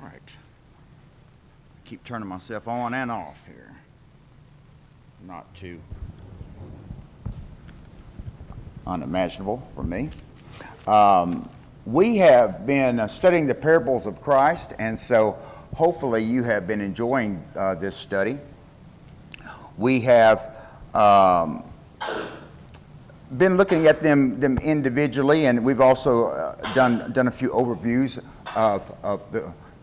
Right. Keep turning myself on and off here. Not too unimaginable for me. We have been studying the parables of Christ, and so hopefully you have been enjoying this study. We have been looking at them individually, and we've also done a few overviews of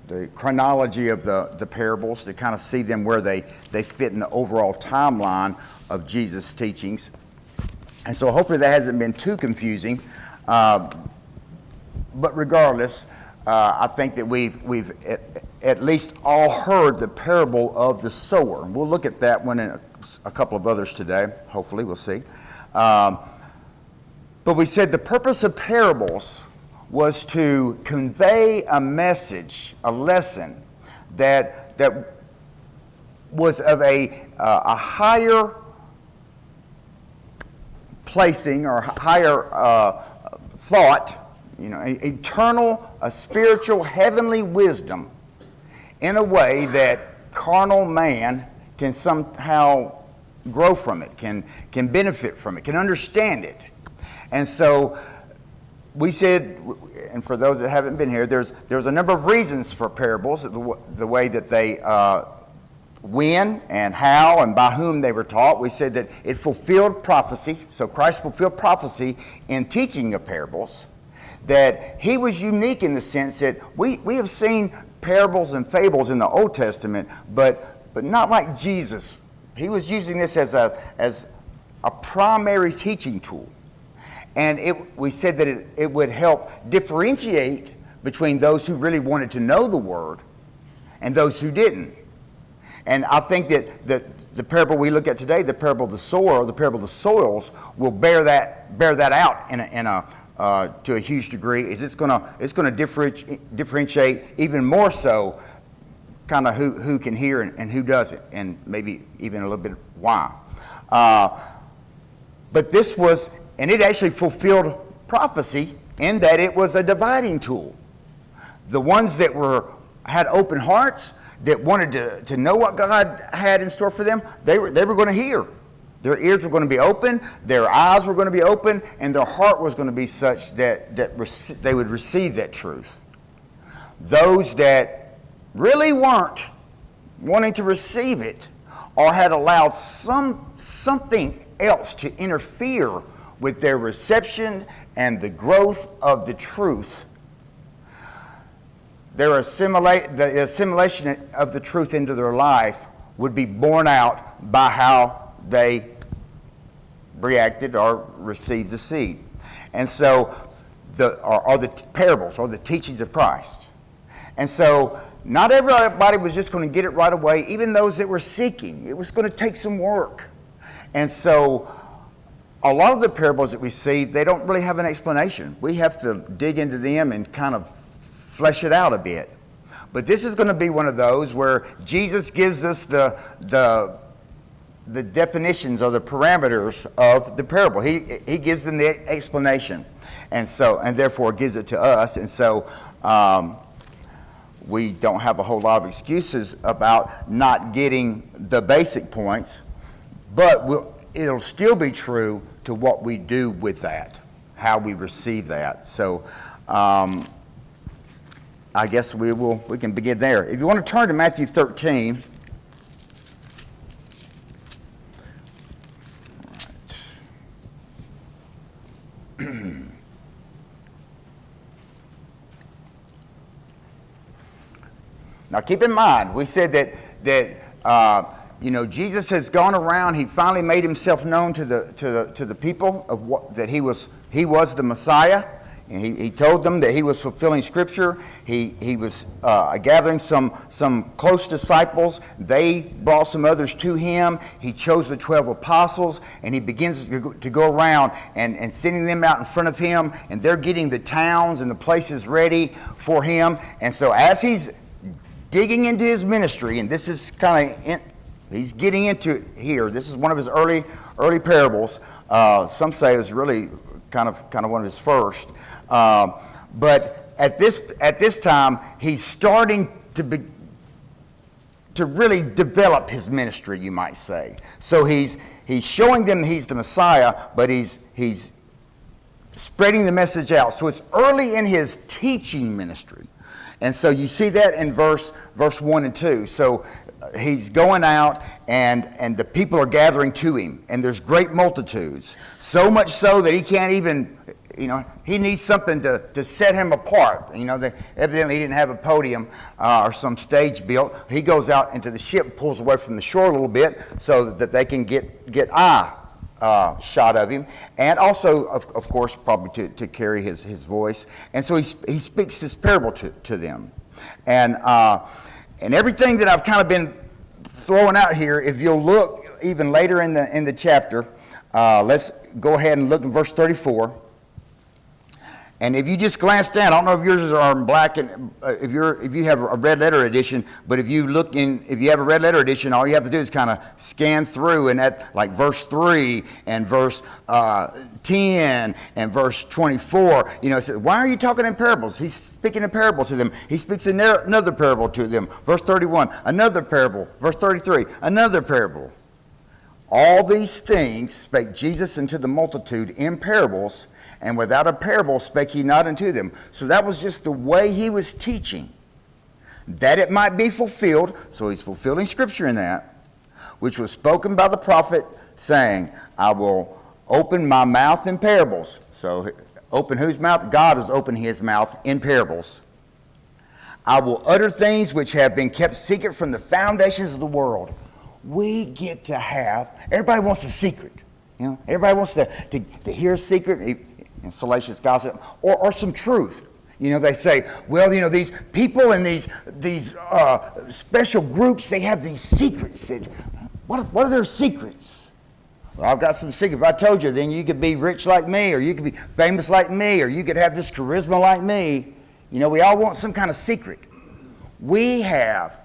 the chronology of the parables to kind of see them where they fit in the overall timeline of Jesus' teachings. And so hopefully that hasn't been too confusing. But regardless, I think that we've at least all heard the parable of the sower. We'll look at that one and a couple of others today. Hopefully, we'll see. But we said the purpose of parables was to convey a message, a lesson that was of a higher placing or higher thought, eternal, a spiritual, heavenly wisdom in a way that carnal man can somehow grow from it, can benefit from it, can understand it. And so we said, and for those that haven't been here, there's a number of reasons for parables, the way that they when and how and by whom they were taught. We said that it fulfilled prophecy. So Christ fulfilled prophecy in teaching of parables. That he was unique in the sense that we have seen parables and fables in the Old Testament, but not like Jesus. He was using this as a primary teaching tool. And we said that it would help differentiate between those who really wanted to know the Word and those who didn't. And I think that the parable we look at today, the parable of the sower or the parable of the soils, will bear that out to a huge degree. It's going to differentiate even more so, kind of who can hear and who doesn't, and maybe even a little bit why. But this was, and it actually fulfilled prophecy in that it was a dividing tool. The ones that had open hearts, that wanted to know what God had in store for them, they were going to hear. Their ears were going to be open, their eyes were going to be open, and their heart was going to be such that they would receive that truth. Those that really weren't wanting to receive it, or had allowed something else to interfere with their reception and the growth of the truth, the assimilation of the truth into their life would be borne out by how they reacted or received the seed. And so, the parables or the teachings of Christ. And so, not everybody was just going to get it right away, even those that were seeking. It was going to take some work. And so, a lot of the parables that we see, they don't really have an explanation. We have to dig into them and kind of flesh it out a bit. But this is going to be one of those where Jesus gives us the definitions or the parameters of the parable. He gives them the explanation, and therefore gives it to us. And so we don't have a whole lot of excuses about not getting the basic points, but it'll still be true to what we do with that, how we receive that. So I guess we can begin there. If you want to turn to Matthew 13. Now keep in mind, we said that Jesus has gone around. He finally made himself known to the people of that he was the Messiah. And he told them that he was fulfilling Scripture. He was gathering some close disciples. They brought some others to him. He chose the 12 apostles, and he begins to go around and sending them out in front of him. And they're getting the towns and the places ready for him. And so as he's digging into his ministry, and this is he's getting into it here. This is one of his early parables. Some say it was really kind of one of his first. But at this time, he's starting to really develop his ministry, you might say. So he's showing them he's the Messiah, but he's spreading the message out. So it's early in his teaching ministry. And so you see that in verse 1 and 2. So he's going out and the people are gathering to him, and there's great multitudes. So much so that he can't even, he needs something to set him apart. Evidently he didn't have a podium or some stage built. He goes out into the ship, pulls away from the shore a little bit so that they can get eye shot of him, and also, of course, probably to carry his voice. And so he speaks this parable to them. And everything that I've kind of been throwing out here, if you'll look even later in the chapter, let's go ahead and look in verse 34. And if you just glance down, I don't know if yours are in black, and if you have a red letter edition, but if you have a red letter edition, all you have to do is kind of scan through, and at like verse 3 and verse 10 and verse 24, it says, why are you talking in parables? He's speaking a parable to them. He speaks another parable to them. Verse 31, another parable. Verse 33, another parable. All these things spake Jesus unto the multitude in parables, and without a parable spake he not unto them. So that was just the way he was teaching, that it might be fulfilled. So he's fulfilling Scripture in that, which was spoken by the prophet, saying, I will open my mouth in parables. So open whose mouth? God is opening his mouth in parables. I will utter things which have been kept secret from the foundations of the world. We get to have, everybody wants a secret. Everybody wants to hear a secret, salacious gossip, or some truth. They say, well, these people and these special groups, they have these secrets. What are their secrets? Well, I've got some secrets. If I told you, then you could be rich like me, or you could be famous like me, or you could have this charisma like me. We all want some kind of secret. We have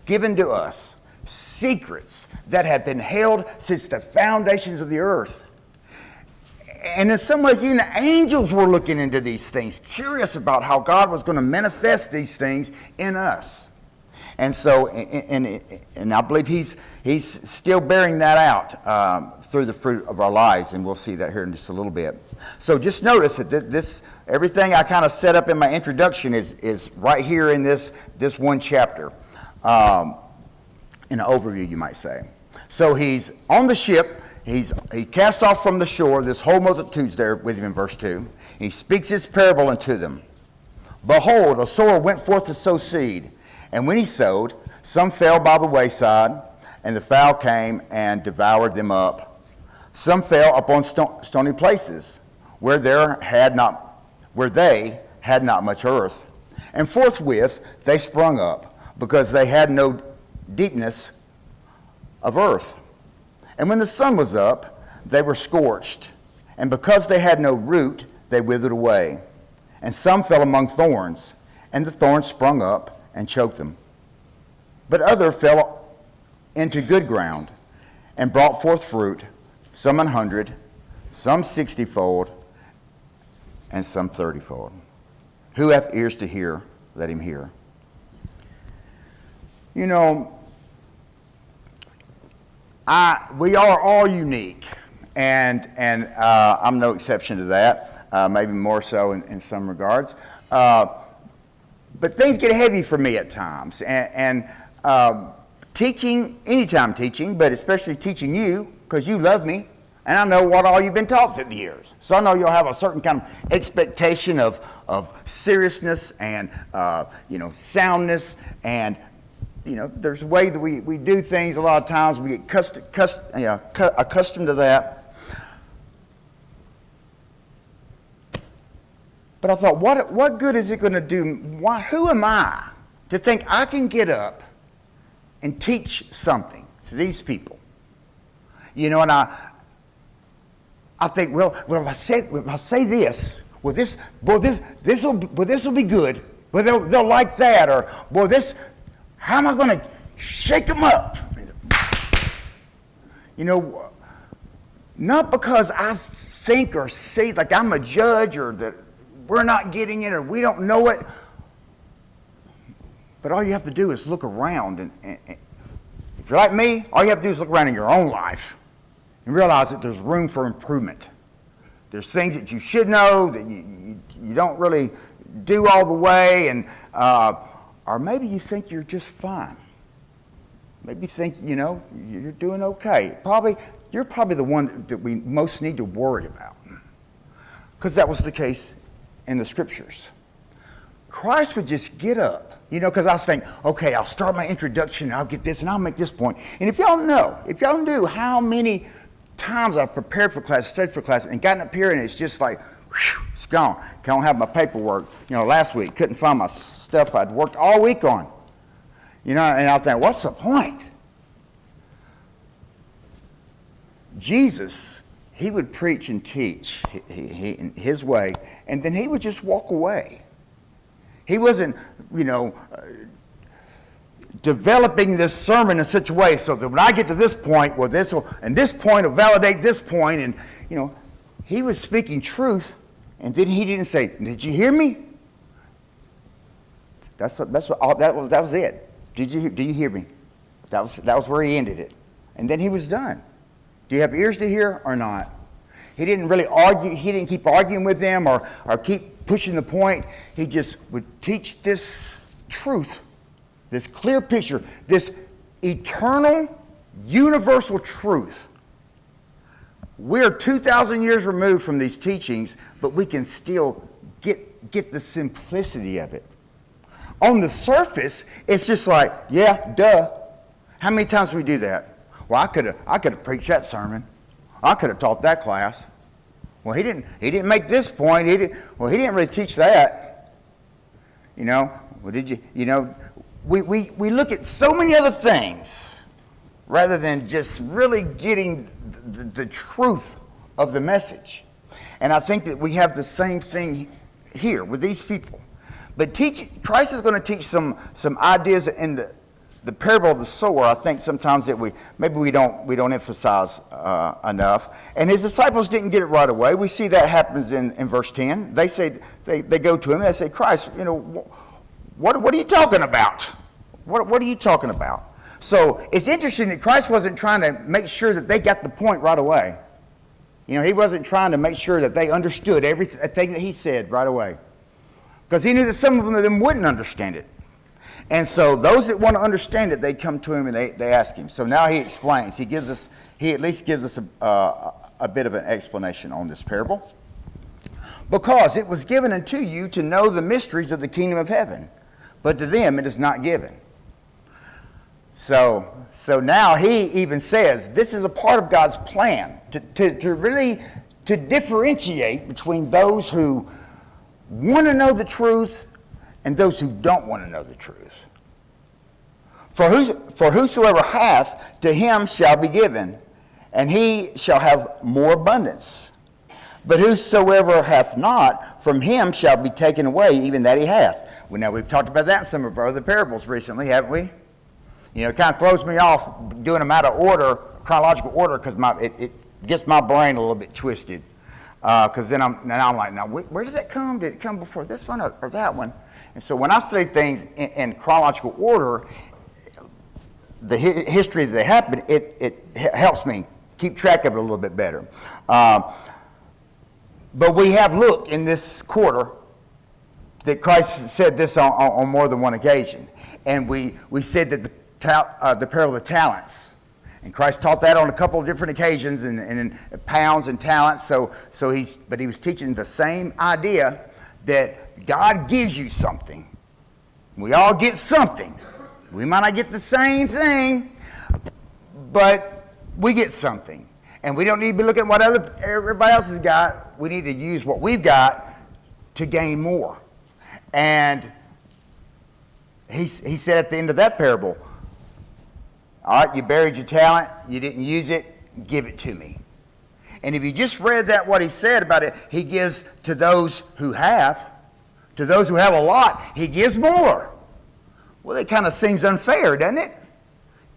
given to us secrets that have been held since the foundations of the earth. And in some ways, even the angels were looking into these things, curious about how God was going to manifest these things in us. And so, and I believe he's still bearing that out through the fruit of our lives, and we'll see that here in just a little bit. So just notice that this everything I kind of set up in my introduction is right here in this one chapter. In an overview, you might say. So he's on the ship. He casts off from the shore. This whole multitude's there with him in verse 2. He speaks his parable unto them. Behold, a sower went forth to sow seed. And when he sowed, some fell by the wayside, and the fowl came and devoured them up. Some fell upon stony places, where they had not much earth. And forthwith they sprung up, because they had no deepness of earth. And when the sun was up, they were scorched, and because they had no root, they withered away. And some fell among thorns, and the thorns sprung up and choked them. But other fell into good ground, and brought forth fruit, some 100, some 60-fold, and some 30-fold. Who hath ears to hear, let him hear. We are all unique, and I'm no exception to that, maybe more so in some regards. But things get heavy for me at times, and teaching, anytime teaching, but especially teaching you, because you love me, and I know what all you've been taught through the years. So I know you'll have a certain kind of expectation of seriousness and soundness, and there's a way that we do things a lot of times. We get accustomed to that. But I thought, what good is it going to do? Who am I to think I can get up and teach something to these people? And I think, well, if I say this, this will be good. Well, they'll like that, or how am I going to shake them up? Not because I think or say like I'm a judge, or that we're not getting it, or we don't know it. But all you have to do is look around. And if you're like me, all you have to do is look around in your own life and realize that there's room for improvement. There's things that you should know that you don't really do all the way, and or maybe you think you're just fine. Maybe you think, you're doing okay. You're probably the one that we most need to worry about, because that was the case in the scriptures. Christ would just get up, because I was thinking, okay, I'll start my introduction, and I'll get this, and I'll make this point. And if y'all knew how many times I've prepared for class, studied for class, and gotten up here, and it's just like, whew, it's gone. I don't have my paperwork. Last week, couldn't find my stuff I'd worked all week on. And I think, what's the point? Jesus, he would preach and teach in his way, and then he would just walk away. He wasn't, developing this sermon in such a way so that when I get to this point, this point will validate this point, and he was speaking truth, and then he didn't say, "Did you hear me?" That was it. Do you hear me? That was where he ended it, and then he was done. Do you have ears to hear or not? He didn't really argue. He didn't keep arguing with them or keep pushing the point. He just would teach this truth, this clear picture, this eternal, universal truth. We're 2,000 years removed from these teachings, but we can still get the simplicity of it. On the surface, it's just like, yeah, duh. How many times do we do that? Well, I could have preached that sermon. I could have taught that class. Well, he didn't make this point. He didn't really teach that. Well, did you? We look at so many other things rather than just really getting the truth of the message. And I think that we have the same thing here with these people. But Christ is going to teach some ideas in the parable of the sower. I think sometimes that we don't emphasize enough. And his disciples didn't get it right away. We see that happens in verse 10. They say they go to him and they say, "Christ, what are you talking about? What are you talking about?" So it's interesting that Christ wasn't trying to make sure that they got the point right away. He wasn't trying to make sure that they understood everything that he said right away, because he knew that some of them wouldn't understand it. And so those that want to understand it, they come to him and they ask him. So now he explains. He at least gives us a bit of an explanation on this parable. "Because it was given unto you to know the mysteries of the kingdom of heaven, but to them it is not given." So now he even says this is a part of God's plan to really differentiate between those who want to know the truth and those who don't want to know the truth. For whosoever hath, to him shall be given, and he shall have more abundance. But whosoever hath not, from him shall be taken away, even that he hath. Well, now we've talked about that in some of our other parables recently, haven't we? It kind of throws me off doing them out of order, chronological order, because it gets my brain a little bit twisted. Because then I'm like, now where did that come? Did it come before this one or that one? And so when I study things in chronological order, the history that they happen, it helps me keep track of it a little bit better. But we have looked in this quarter that Christ said this on more than one occasion. And we said that the parable of the talents. And Christ taught that on a couple of different occasions and in pounds and talents. But he was teaching the same idea that God gives you something. We all get something. We might not get the same thing, but we get something. And we don't need to be looking at what everybody else has got. We need to use what we've got to gain more. And he said at the end of that parable, all right, you buried your talent, you didn't use it, give it to me. And if you just read that, what he said about it, he gives to those who have. To those who have a lot, he gives more. Well, it kind of seems unfair, doesn't it?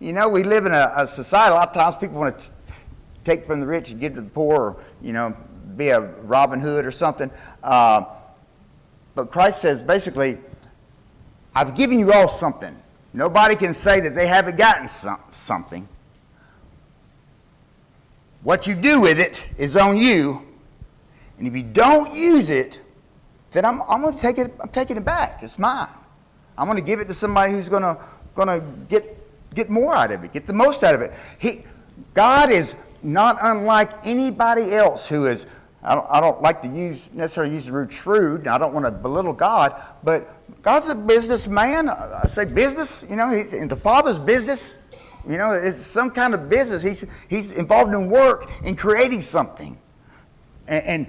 We live in a society, a lot of times people want to take from the rich and give to the poor, or, be a Robin Hood or something. But Christ says, basically, I've given you all something. Nobody can say that they haven't gotten something. What you do with it is on you. And if you don't use it, then I'm going to take it. I'm taking it back. It's mine. I'm going to give it to somebody who's going to get more out of it, get the most out of it. God is not unlike anybody else who is. I don't like to necessarily use the word shrewd. I don't want to belittle God, but God's a businessman. I say business. He's in the Father's business. It's some kind of business. He's involved in work, in creating something, and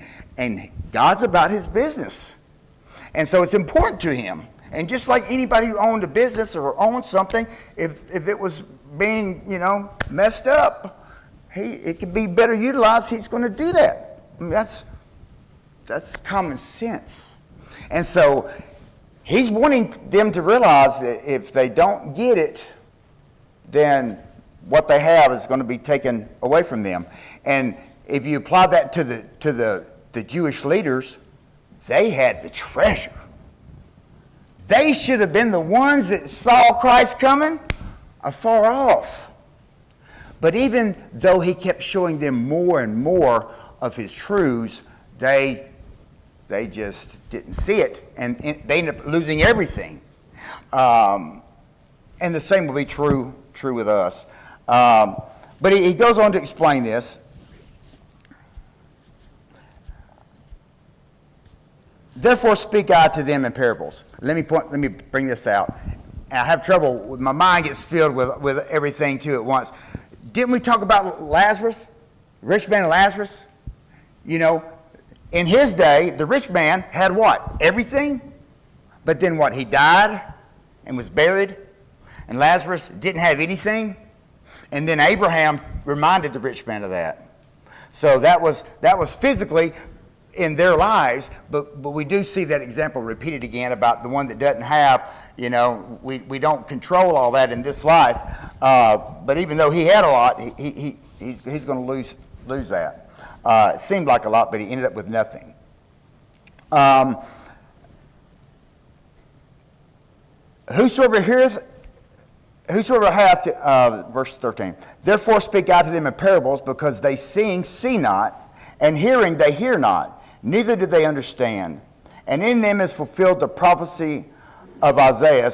God's about His business, and so it's important to Him. And just like anybody who owned a business or owned something, if it was being messed up, it could be better utilized. He's going to do that. I mean, that's common sense. And so He's wanting them to realize that if they don't get it, then what they have is going to be taken away from them. And if you apply that to the Jewish leaders, they had the treasure. They should have been the ones that saw Christ coming afar off. But even though He kept showing them more and more of His truths, they just didn't see it, and they ended up losing everything. And the same will be true with us. But he goes on to explain this. Therefore speak I to them in parables. Let me bring this out. I have trouble, my mind gets filled with everything too at once. Didn't we talk about Lazarus? Rich man Lazarus? In his day, the rich man had what? Everything. But then what? He died and was buried. And Lazarus didn't have anything. And then Abraham reminded the rich man of that. So that was physically in their lives, but we do see that example repeated again about the one that doesn't have, we don't control all that in this life. But even though he had a lot, he's going to lose that. It seemed like a lot, but he ended up with nothing. Whosoever hath, verse 13, therefore speak I to them in parables, because they seeing see not, and hearing they hear not, neither do they understand. And in them is fulfilled the prophecy of Isaiah,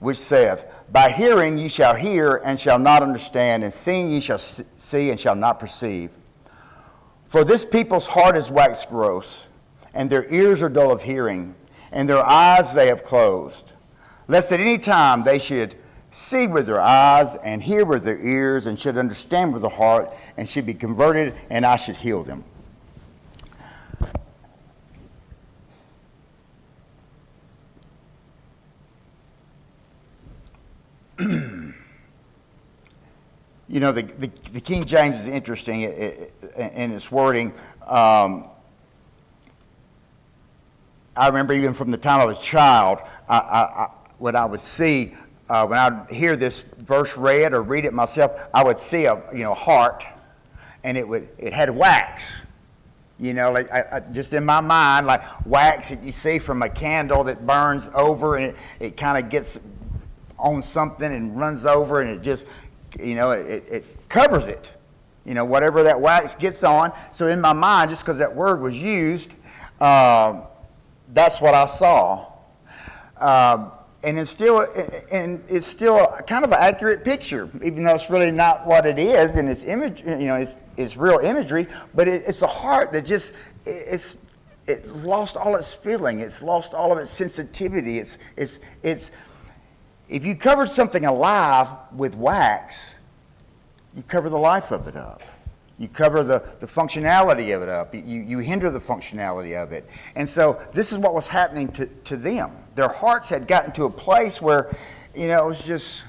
which saith, by hearing ye shall hear, and shall not understand, and seeing ye shall see, and shall not perceive. For this people's heart is waxed gross, and their ears are dull of hearing, and their eyes they have closed, lest at any time they should see with their eyes, and hear with their ears, and should understand with their heart, and should be converted, and I should heal them. The King James is interesting in its wording. I remember even from the time I was a child, when I would see, when I would hear this verse read or read it myself, I would see a heart, and it had wax. Just in my mind, like wax that you see from a candle that burns over, and it kind of gets on something and runs over, and it just, it covers it. Whatever that wax gets on. So in my mind, just because that word was used, that's what I saw. And it's still kind of an accurate picture, even though it's really not what it is, and it's image, it's real imagery. But it's a heart that just it lost all its feeling. It's lost all of its sensitivity. It's if you covered something alive with wax, you cover the life of it up. You cover the functionality of it up. You hinder the functionality of it. And so this is what was happening to them. Their hearts had gotten to a place where, it was just,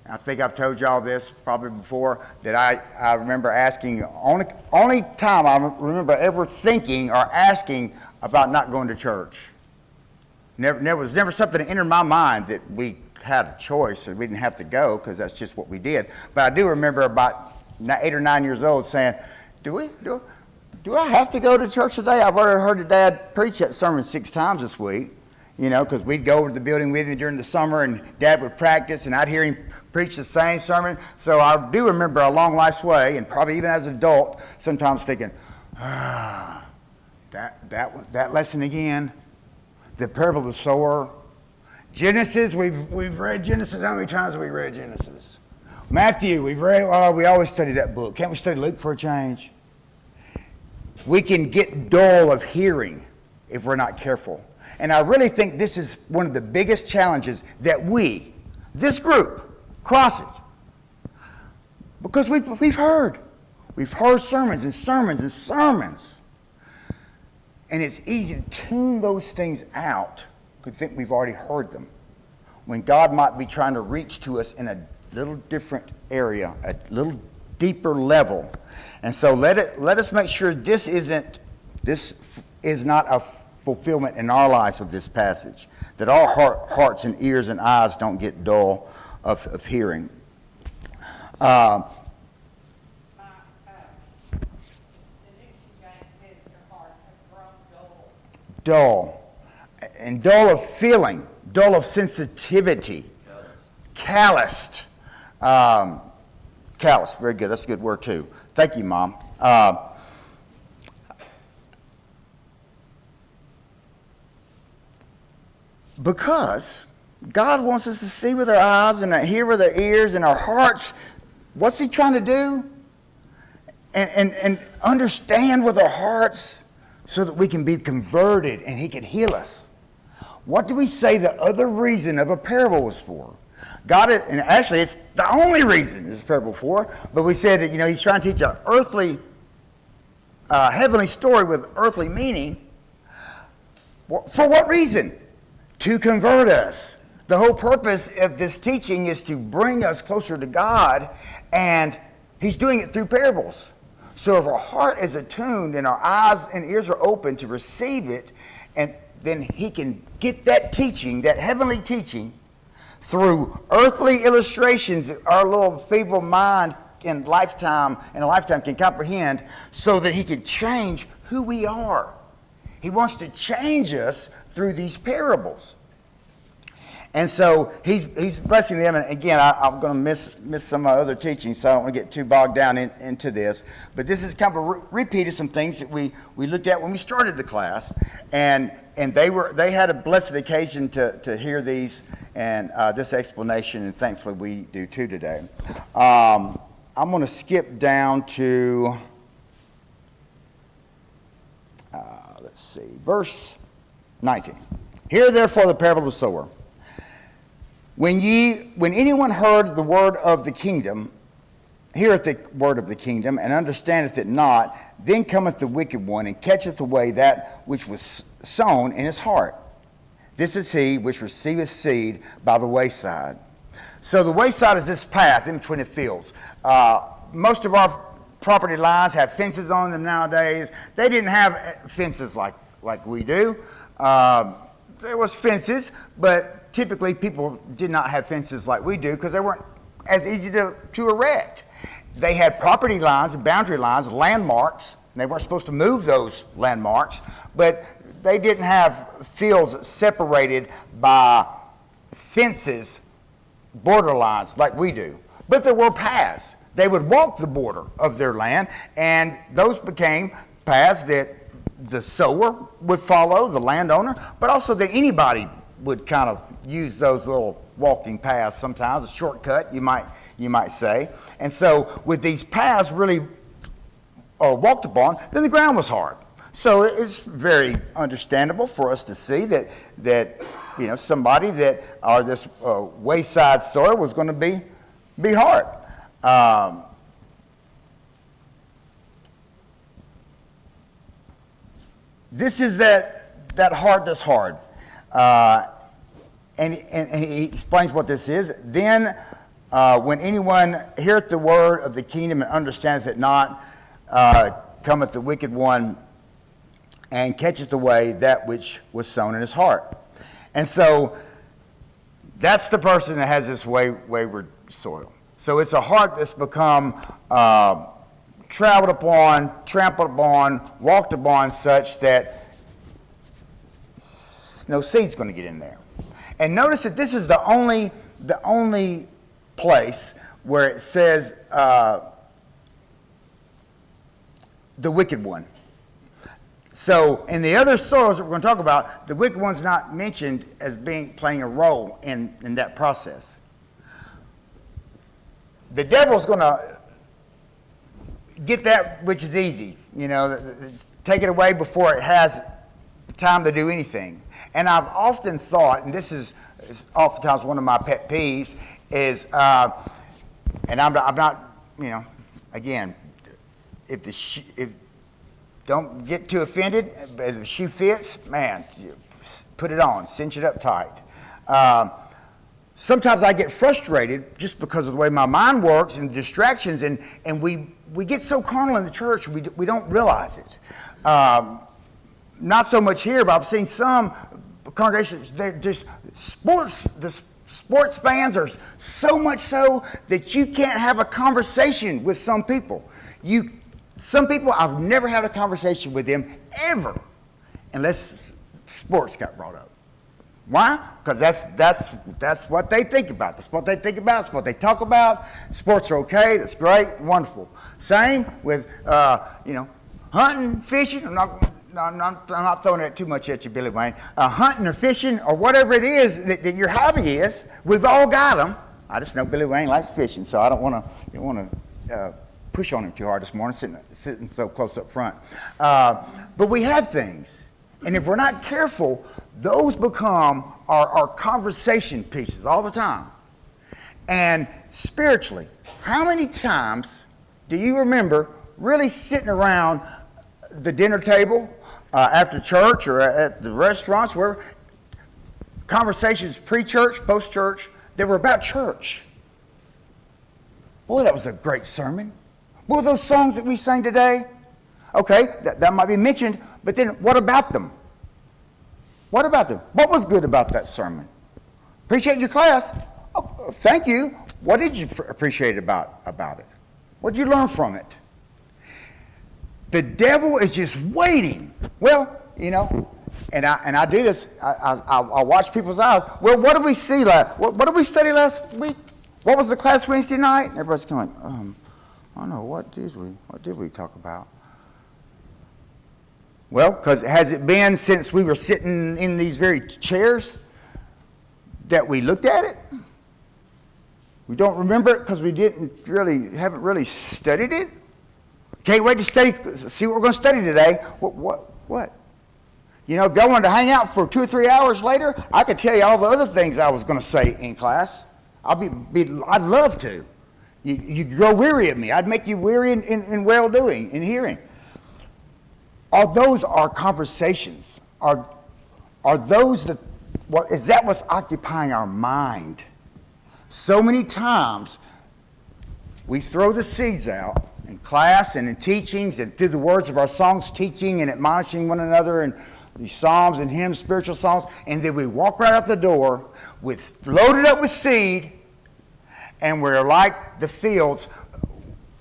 I think I've told y'all this probably before, that I remember asking, only time I remember ever thinking or asking about not going to church. There was never something that entered my mind that we had a choice and we didn't have to go, because that's just what we did. But I do remember about 8 or 9 years old saying, do I have to go to church today? I've already heard the dad preach that sermon 6 times this week. because we'd go over to the building with him during the summer, and Dad would practice, and I'd hear him preach the same sermon. So I do remember A Long Life's Way, and probably even as an adult, sometimes thinking, that lesson again, the parable of the sower. Genesis, we've read Genesis. How many times have we read Genesis? Matthew, we've read. Oh, we always study that book. Can't we study Luke for a change? We can get dull of hearing if we're not careful. And I really think this is one of the biggest challenges that this group, crosses. Because we've heard sermons and sermons and sermons. And it's easy to tune those things out because we think we've already heard them, when God might be trying to reach to us in a little different area, a little deeper level. And so let us make sure this is not a fulfillment in our lives of this passage, that our hearts and ears and eyes don't get dull of hearing. The New King James says your heart has grown dull. Dull. And dull of feeling, dull of sensitivity. Calloused. Callous, very good. That's a good word too. Thank you, Mom. Because God wants us to see with our eyes and hear with our ears and our hearts. What's He trying to do? And understand with our hearts so that we can be converted and He can heal us. What do we say the other reason of a parable was for? God is, and actually it's the only reason this parable for, but we said that, He's trying to teach an earthly, heavenly story with earthly meaning. For what reason? To convert us. The whole purpose of this teaching is to bring us closer to God, and He's doing it through parables. So if our heart is attuned and our eyes and ears are open to receive it, and then He can get that teaching, that heavenly teaching, through earthly illustrations that our little feeble mind in a lifetime can comprehend, so that He can change who we are. He wants to change us through these parables. And so he's blessing them. And again, I'm going to miss some of my other teaching, so I don't want to get too bogged down into this. But this is kind of a repeat of some things that we looked at when we started the class. And they had a blessed occasion to hear these and this explanation, and thankfully we do too today. I'm going to skip down to, let's see, verse 19. Hear therefore the parable of the sower. When anyone heareth the word of the kingdom, heareth the word of the kingdom, and understandeth it not, then cometh the wicked one, and catcheth away that which was sown in his heart. This is he which receiveth seed by the wayside. So the wayside is this path in between the fields. Most of our property lines have fences on them nowadays. They didn't have fences like we do. There was fences, but typically people did not have fences like we do because they weren't as easy to erect. They had property lines, boundary lines, landmarks. And they weren't supposed to move those landmarks, but they didn't have fields separated by fences, border lines like we do. But there were paths. They would walk the border of their land, and those became paths that the sower would follow, the landowner, but also that anybody would kind of use those little walking paths sometimes, a shortcut, you might say. And so with these paths really walked upon, then the ground was hard. So it's very understandable for us to see that somebody that, or this wayside soil was going to be hard. This is that heart that's hard. And he explains what this is. Then when anyone heareth the word of the kingdom and understandeth it not, cometh the wicked one and catcheth away that which was sown in his heart. And so that's the person that has this wayward soil. So it's a heart that's become traveled upon, trampled upon, walked upon, such that no seed's going to get in there. And notice that this is the only place where it says the wicked one. So in the other soils that we're going to talk about, the wicked one's not mentioned as playing a role in that process. The devil's going to get that which is easy, take it away before it has time to do anything. And I've often thought, and this is oftentimes one of my pet peeves, is, and I'm not, again, if don't get too offended. If the shoe fits, man, put it on, cinch it up tight. Sometimes I get frustrated just because of the way my mind works and distractions, and we get so carnal in the church, we don't realize it. Not so much here, but I've seen some congregations, they're just the sports fans are so much so that you can't have a conversation with some people. Some people, I've never had a conversation with them ever unless sports got brought up. Why? Because that's what they think about. That's what they think about. That's what they talk about. Sports are okay. That's great. Wonderful. Same with, hunting, fishing. I'm not throwing it too much at you, Billy Wayne. Hunting or fishing or whatever it is that your hobby is, we've all got them. I just know Billy Wayne likes fishing, so I don't want to push on him too hard this morning, sitting so close up front. But we have things, and if we're not careful, those become our conversation pieces all the time. And spiritually, how many times do you remember really sitting around the dinner table after church or at the restaurants where conversations pre-church, post-church, that were about church? Boy, that was a great sermon. Boy, those songs that we sang today, okay, that might be mentioned, but then what about them? What about them? What was good about that sermon? Appreciate your class. Oh, thank you. What did you appreciate about it? What did you learn from it? The devil is just waiting. Well, and I do this. I watch people's eyes. Well, what did we see what did we study last week? What was the class Wednesday night? And everybody's kind of like, I don't know, what did we talk about? Well, because has it been since we were sitting in these very chairs that we looked at it? We don't remember it because we haven't really studied it? Can't wait to see what we're going to study today. What? If y'all wanted to hang out for 2 or 3 hours later, I could tell you all the other things I was going to say in class. I'd love to. You'd grow weary of me. I'd make you weary in well-doing, in hearing. Are those our conversations? Are those is that what's occupying our mind? So many times we throw the seeds out in class and in teachings and through the words of our songs, teaching and admonishing one another and these psalms and hymns, spiritual songs, and then we walk right out the door loaded up with seed, and we're like the fields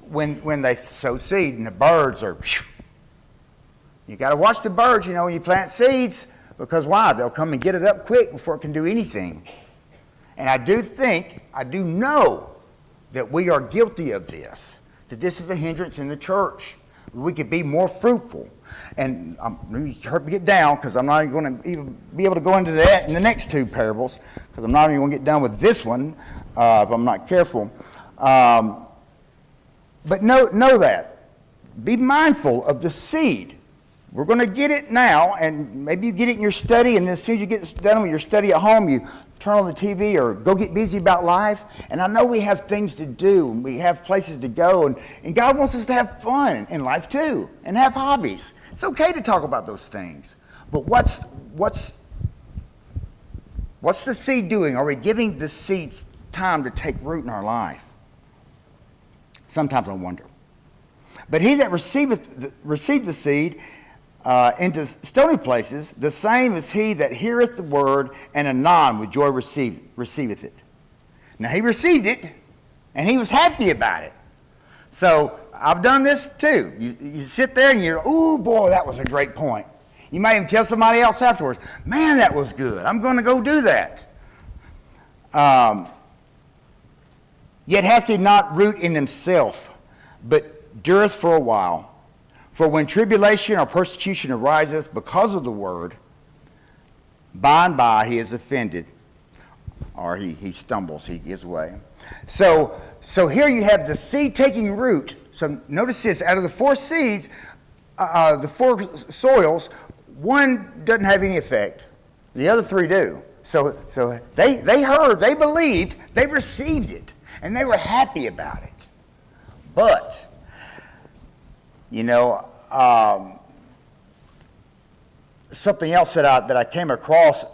when they sow seed and the birds are. You got to watch the birds, when you plant seeds, because why? They'll come and get it up quick before it can do anything. And I do know that we are guilty of this, that this is a hindrance in the church. We could be more fruitful. And you heard me get down, because I'm not even going to even be able to go into that in the next 2 parables, because I'm not even going to get done with this one if I'm not careful. But know that. Be mindful of the seed. We're going to get it now, and maybe you get it in your study, and then as soon as you get done with your study at home, you turn on the TV or go get busy about life. And I know we have things to do, and we have places to go, and God wants us to have fun in life too, and have hobbies. It's okay to talk about those things. But what's the seed doing? Are we giving the seeds time to take root in our life? Sometimes I wonder. But he that received the seed into stony places, the same is he that heareth the word, and anon with joy receiveth it. Now he received it, and he was happy about it. So I've done this too. You sit there and you're, oh boy, that was a great point. You might even tell somebody else afterwards, man, that was good. I'm going to go do that. Yet hath he not root in himself, but dureth for a while. For when tribulation or persecution ariseth because of the word, by and by he is offended, or he stumbles, he gives way. So here you have the seed taking root. So notice this, out of the 4 seeds, the 4 soils, one doesn't have any effect. The other 3 do. So they heard, they believed, they received it, and they were happy about it. But, something else that I came across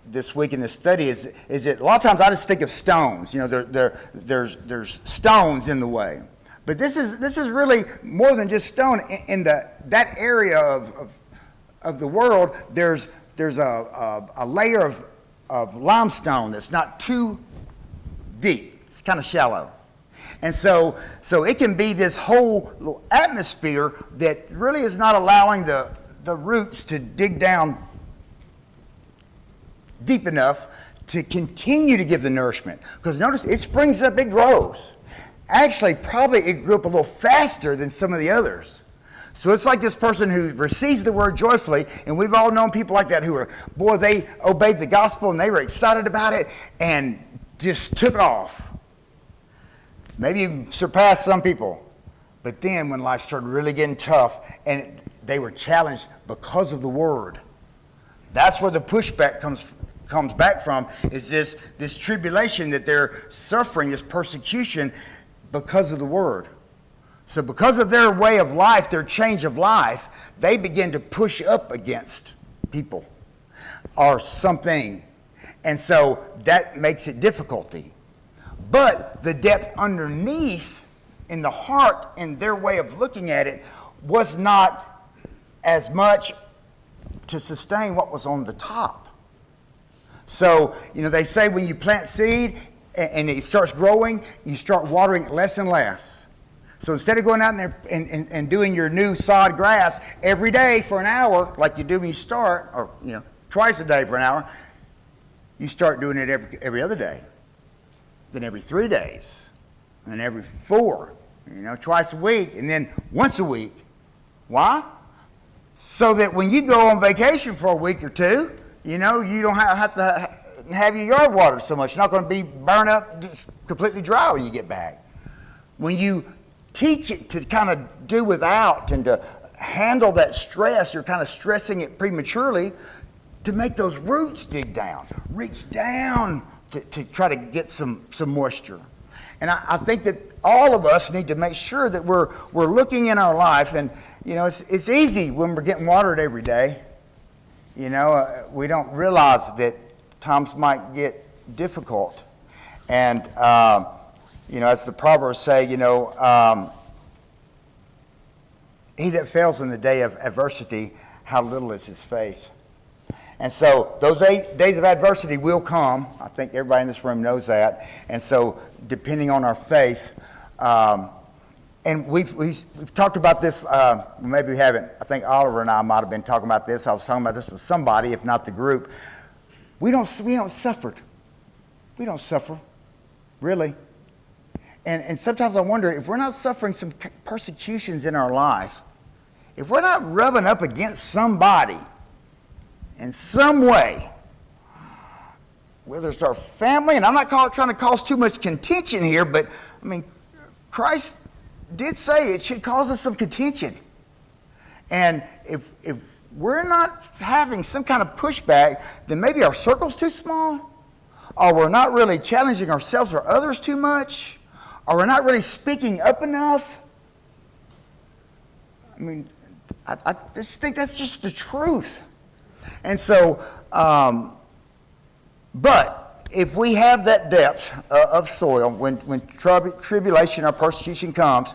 this week in this study is that a lot of times I just think of stones. There's stones in the way, but this is really more than just stone. In that area of the world, there's a layer of limestone that's not too deep. It's kind of shallow. And so it can be this whole little atmosphere that really is not allowing the roots to dig down deep enough to continue to give the nourishment. Because notice, it springs up, it grows. Actually, probably it grew up a little faster than some of the others. So it's like this person who receives the word joyfully, and we've all known people like that who they obeyed the gospel and they were excited about it and just took off. Maybe even surpassed some people. But then when life started really getting tough and they were challenged because of the word, that's where the pushback comes back from, is this tribulation that they're suffering, this persecution because of the word. So because of their way of life, their change of life, they begin to push up against people or something. And so that makes it difficulty. But the depth underneath in the heart and their way of looking at it was not as much to sustain what was on the top. So, they say when you plant seed and it starts growing, you start watering it less and less. So instead of going out there and doing your new sod grass every day for an hour, like you do when you start, or twice a day for an hour, you start doing it every other day. Then every 3 days, and then every 4, twice a week, and then once a week. Why? So that when you go on vacation for a week or 2, you don't have to have your yard watered so much. You're not going to be burned up, just completely dry when you get back. When you teach it to kind of do without and to handle that stress, you're kind of stressing it prematurely to make those roots dig down, reach down to try to get some moisture. And I think that all of us need to make sure that we're looking in our life, and it's easy when we're getting watered every day. We don't realize that times might get difficult. And as the Proverbs say, he that fails in the day of adversity, how little is his faith. And so those 8 days of adversity will come. I think everybody in this room knows that. And so depending on our faith, and we've talked about this, maybe we haven't. I think Oliver and I might have been talking about this. I was talking about this with somebody, if not the group. We don't suffer. We don't suffer, really. And sometimes I wonder, if we're not suffering some persecutions in our life, if we're not rubbing up against somebody in some way, whether it's our family, and I'm not trying to cause too much contention here, but Christ did say it should cause us some contention. And if we're not having some kind of pushback, then maybe our circle's too small, or we're not really challenging ourselves or others too much, or we're not really speaking up enough. I just think that's just the truth. And so, but if we have that depth of soil, when tribulation or persecution comes,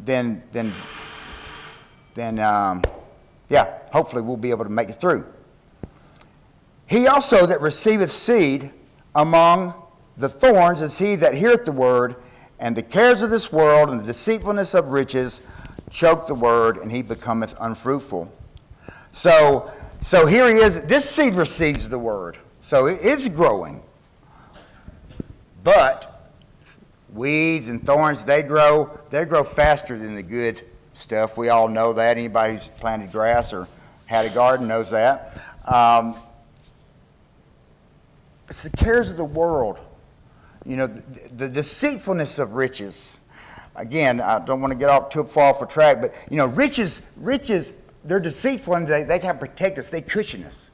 then hopefully we'll be able to make it through. He also that receiveth seed among the thorns is he that heareth the word, and the cares of this world and the deceitfulness of riches choke the word, and he becometh unfruitful. So here he is. This seed receives the word. So it's growing. But weeds and thorns, they grow faster than the good stuff. We all know that. Anybody who's planted grass or had a garden knows that. It's the cares of the world. The deceitfulness of riches. Again, I don't want to get off too far off a track, but riches, they're deceitful and they can protect us. They cushion us.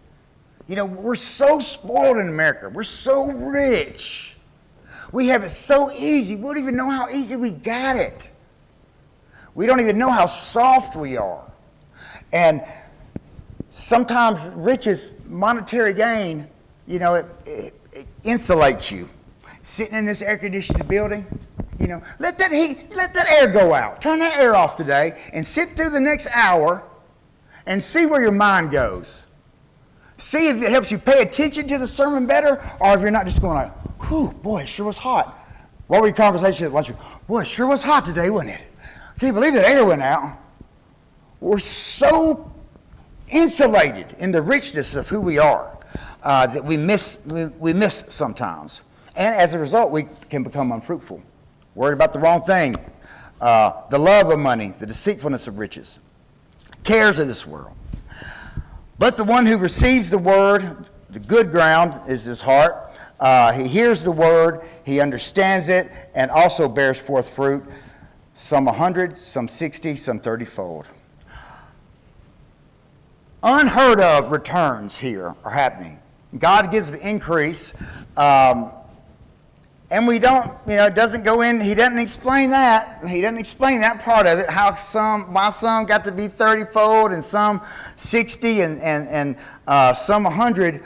We're so spoiled in America. We're so rich. We have it so easy. We don't even know how easy we got it. We don't even know how soft we are. And sometimes riches, monetary gain, it insulates you. Sitting in this air-conditioned building, let that air go out. Turn that air off today and sit through the next hour and see where your mind goes. See if it helps you pay attention to the sermon better, or if you're not just going like, whew, boy, it sure was hot. What were your conversations at lunch? Boy, it sure was hot today, wasn't it? I can't believe that air went out. We're so insulated in the richness of who we are that we miss sometimes. And as a result, we can become unfruitful. Worried about the wrong thing. The love of money, the deceitfulness of riches, cares of this world. But the one who receives the word, the good ground is his heart. He hears the word, he understands it, and also bears forth fruit, some 100, some 60, some 30-fold. Unheard of returns here are happening. God gives the increase, and we don't, it doesn't go in, he doesn't explain that. He doesn't explain that part of it, why some got to be 30-fold and some 60 and some 100,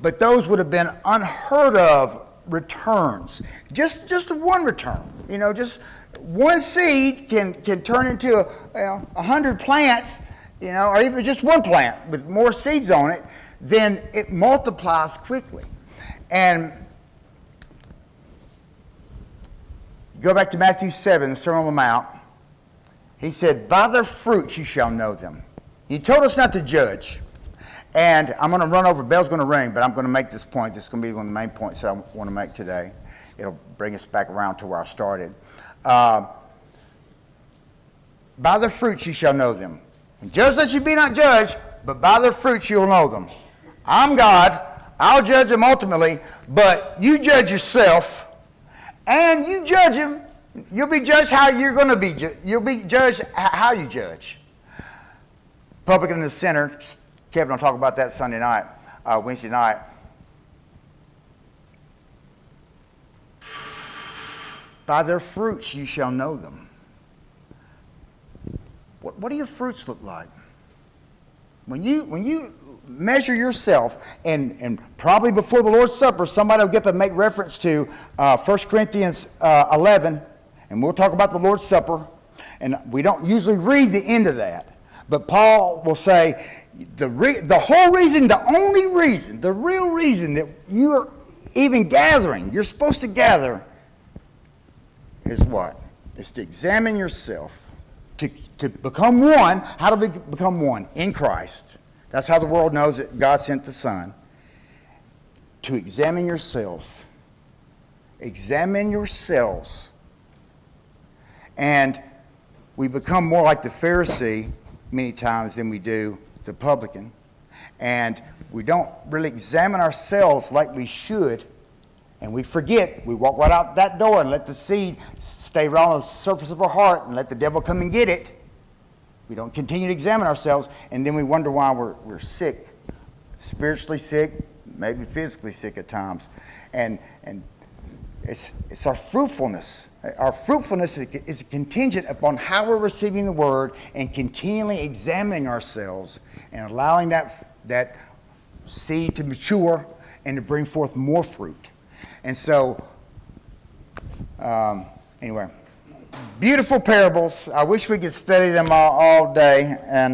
but those would have been unheard of returns. Just one return, just one seed can turn into 100 plants, or even just one plant with more seeds on it, then it multiplies quickly. And go back to Matthew 7, the Sermon on the Mount. He said, by their fruits you shall know them. He told us not to judge. And I'm going to run over, bell's going to ring, but I'm going to make this point. This is going to be one of the main points that I want to make today. It'll bring us back around to where I started. By their fruits you shall know them. And judge that you be not judged, but by their fruits you'll know them. I'm God. I'll judge them ultimately, but you judge yourself, and you judge them. You'll be judged how you're going to be. You'll be judged how you judge. Publican and the sinner. Kevin will talk about that Wednesday night. By their fruits you shall know them. What do your fruits look like? When you measure yourself, and probably before the Lord's Supper, somebody will get to make reference to 1 Corinthians 11, and we'll talk about the Lord's Supper, and we don't usually read the end of that, but Paul will say, the whole reason, the only reason, the real reason that you're even gathering, you're supposed to gather, is what? Is to examine yourself, to become one. How do we become one? In Christ. That's how the world knows that God sent the Son. To examine yourselves. Examine yourselves. And we become more like the Pharisee many times than we do the publican. And we don't really examine ourselves like we should. And we forget. We walk right out that door and let the seed stay right on the surface of our heart and let the devil come and get it. We don't continue to examine ourselves, and then we wonder why we're sick, spiritually sick, maybe physically sick at times. And it's our fruitfulness. Our fruitfulness is contingent upon how we're receiving the word and continually examining ourselves and allowing that seed to mature and to bring forth more fruit. And so, anyway, beautiful parables. I wish we could study them all day, and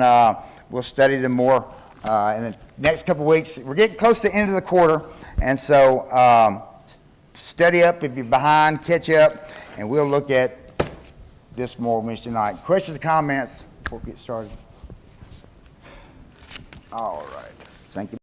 we'll study them more in the next couple of weeks. We're getting close to the end of the quarter, and so study up if you're behind, catch up, and we'll look at this more Wednesday night. Questions, comments before we get started? All right. Thank you.